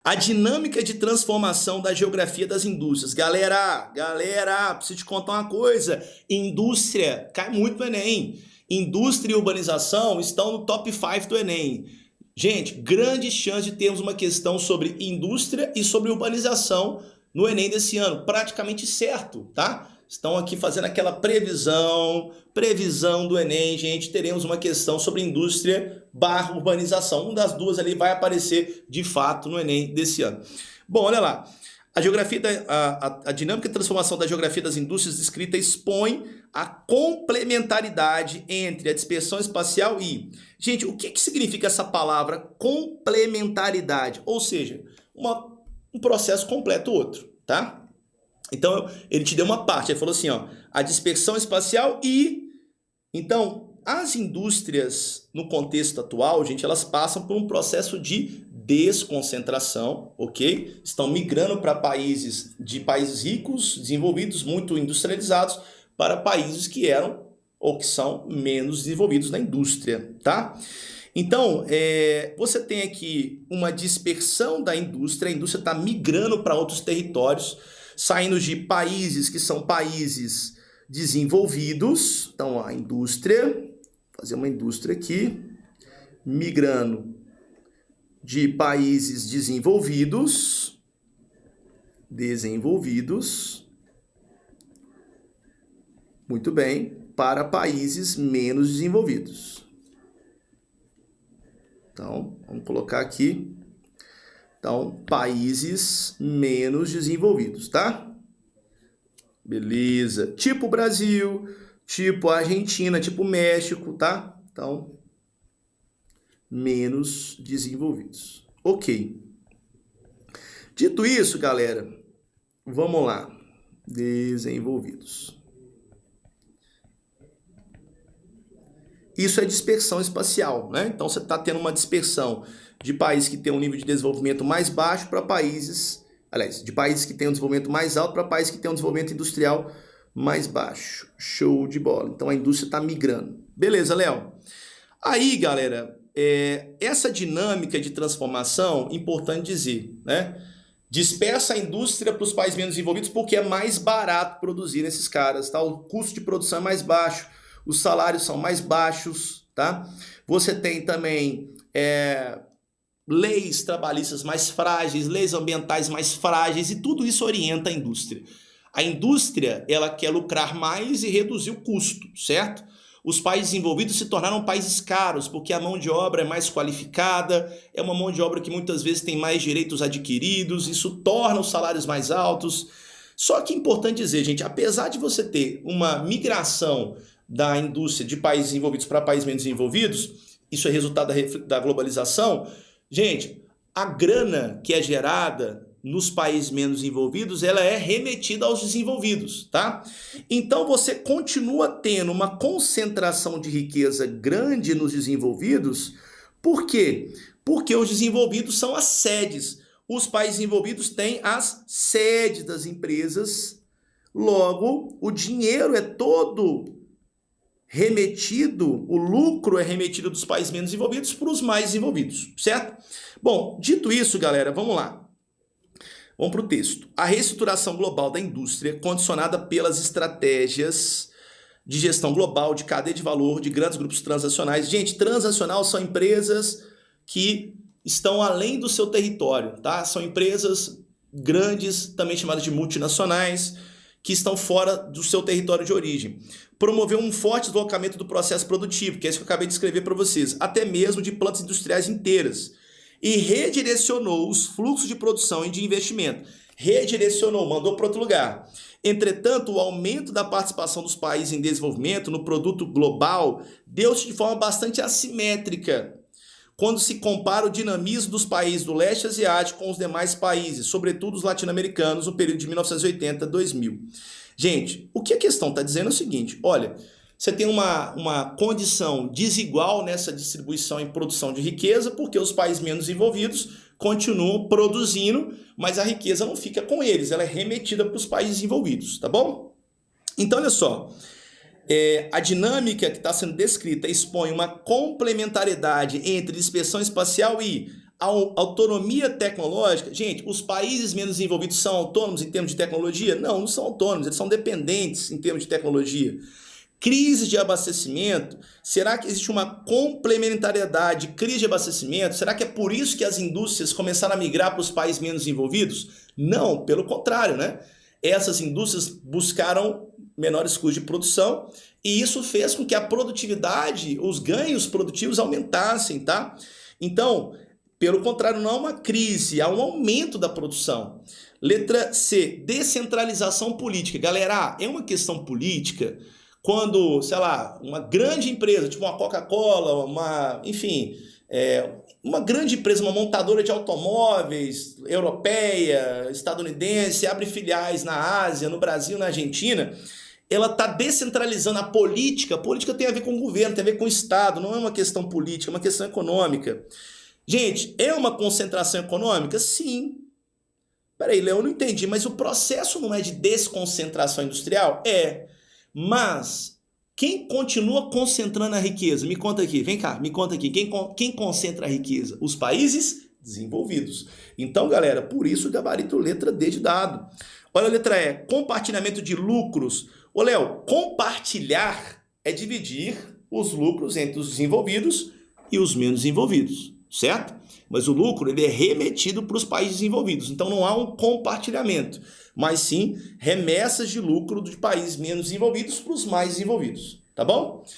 A dinâmica de transformação da geografia das indústrias. Galera, preciso te contar uma coisa. Indústria cai muito no Enem. Indústria e urbanização estão no top 5 do Enem. Gente, grande chance de termos uma questão sobre indústria e sobre urbanização no Enem desse ano. Praticamente certo, tá? Estão aqui fazendo aquela previsão do Enem, gente. Teremos uma questão sobre indústria barra urbanização. Uma das duas ali vai aparecer de fato no Enem desse ano. Bom, olha lá. A dinâmica de transformação da geografia das indústrias descrita expõe a complementaridade entre a dispersão espacial e... Gente, o que significa essa palavra complementaridade? Ou seja, um processo completa o outro, tá? Então, ele te deu uma parte, ele falou assim, ó, a dispersão espacial e... Então, as indústrias, no contexto atual, gente, elas passam por um processo de desconcentração, ok? Estão migrando para países ricos, desenvolvidos, muito industrializados, para países que eram ou que são menos desenvolvidos na indústria, tá? Então, você tem aqui uma dispersão da indústria, a indústria está migrando para outros territórios, saindo de países que são países desenvolvidos. Então, a indústria, fazer uma indústria aqui, migrando de países desenvolvidos, muito bem, para países menos desenvolvidos. Então, vamos colocar aqui. Então, países menos desenvolvidos, tá? Beleza. Tipo Brasil, tipo Argentina, tipo México, tá? Então, menos desenvolvidos. Ok. Dito isso, galera, vamos lá. Desenvolvidos. Isso é dispersão espacial, né? Então, você está tendo uma dispersão de países que têm um nível de desenvolvimento mais baixo para países... Aliás, de países que têm um desenvolvimento mais alto para países que têm um desenvolvimento industrial mais baixo. Show de bola. Então, a indústria está migrando. Beleza, Léo? Aí, galera, essa dinâmica de transformação, importante dizer, né? Dispersa a indústria para os países menos desenvolvidos porque é mais barato produzir nesses caras, tá? O custo de produção é mais baixo, os salários são mais baixos, tá? Você tem também leis trabalhistas mais frágeis, leis ambientais mais frágeis, e tudo isso orienta a indústria. A indústria, ela quer lucrar mais e reduzir o custo, certo? Os países desenvolvidos se tornaram países caros, porque a mão de obra é mais qualificada, é uma mão de obra que muitas vezes tem mais direitos adquiridos, isso torna os salários mais altos. Só que é importante dizer, gente, apesar de você ter uma migração da indústria de países desenvolvidos para países menos desenvolvidos, isso é resultado da globalização, gente, a grana que é gerada nos países menos desenvolvidos, ela é remetida aos desenvolvidos, tá? Então você continua tendo uma concentração de riqueza grande nos desenvolvidos. Por quê? Porque os desenvolvidos são as sedes. Os países desenvolvidos têm as sedes das empresas. Logo, o dinheiro é todo remetido, o lucro é remetido dos países menos desenvolvidos para os mais desenvolvidos, certo? Bom, dito isso, galera, vamos lá. Vamos para o texto. A reestruturação global da indústria, condicionada pelas estratégias de gestão global, de cadeia de valor, de grandes grupos transacionais. Gente, transacional são empresas que estão além do seu território, tá? São empresas grandes, também chamadas de multinacionais, que estão fora do seu território de origem. Promoveu um forte deslocamento do processo produtivo, que é isso que eu acabei de escrever para vocês, até mesmo de plantas industriais inteiras. E redirecionou os fluxos de produção e de investimento. Redirecionou, mandou para outro lugar. Entretanto, o aumento da participação dos países em desenvolvimento no produto global deu-se de forma bastante assimétrica, quando se compara o dinamismo dos países do leste asiático com os demais países, sobretudo os latino-americanos, no período de 1980 a 2000. Gente, o que a questão está dizendo é o seguinte, olha, você tem uma condição desigual nessa distribuição e produção de riqueza, porque os países menos desenvolvidos continuam produzindo, mas a riqueza não fica com eles, ela é remetida para os países desenvolvidos, tá bom? Então, olha só, a dinâmica que está sendo descrita expõe uma complementariedade entre dispersão espacial e autonomia tecnológica, gente, os países menos desenvolvidos são autônomos em termos de tecnologia? Não, não são autônomos, eles são dependentes em termos de tecnologia. Crise de abastecimento, será que existe uma complementariedade, crise de abastecimento? Será que é por isso que as indústrias começaram a migrar para os países menos desenvolvidos? Não, pelo contrário, né? Essas indústrias buscaram menores custos de produção e isso fez com que a produtividade, os ganhos produtivos aumentassem, tá? Então, pelo contrário, não há uma crise, há um aumento da produção. Letra C, descentralização política. Galera, é uma questão política quando, sei lá, uma grande empresa, tipo uma Coca-Cola, uma grande empresa, uma montadora de automóveis, europeia, estadunidense, abre filiais na Ásia, no Brasil, na Argentina, ela está descentralizando a política. A política tem a ver com o governo, tem a ver com o Estado, não é uma questão política, é uma questão econômica. Gente, é uma concentração econômica? Sim. Peraí, Léo, eu não entendi, mas o processo não é de desconcentração industrial? É. Mas quem continua concentrando a riqueza? Me conta aqui, vem cá, me conta aqui. Quem concentra a riqueza? Os países desenvolvidos. Então, galera, por isso o gabarito letra D de dado. Olha a letra E, compartilhamento de lucros. Ô, Léo, compartilhar é dividir os lucros entre os desenvolvidos e os menos desenvolvidos, certo? Mas o lucro ele é remetido para os países desenvolvidos. Então não há um compartilhamento, mas sim remessas de lucro de países menos desenvolvidos para os mais desenvolvidos, tá bom?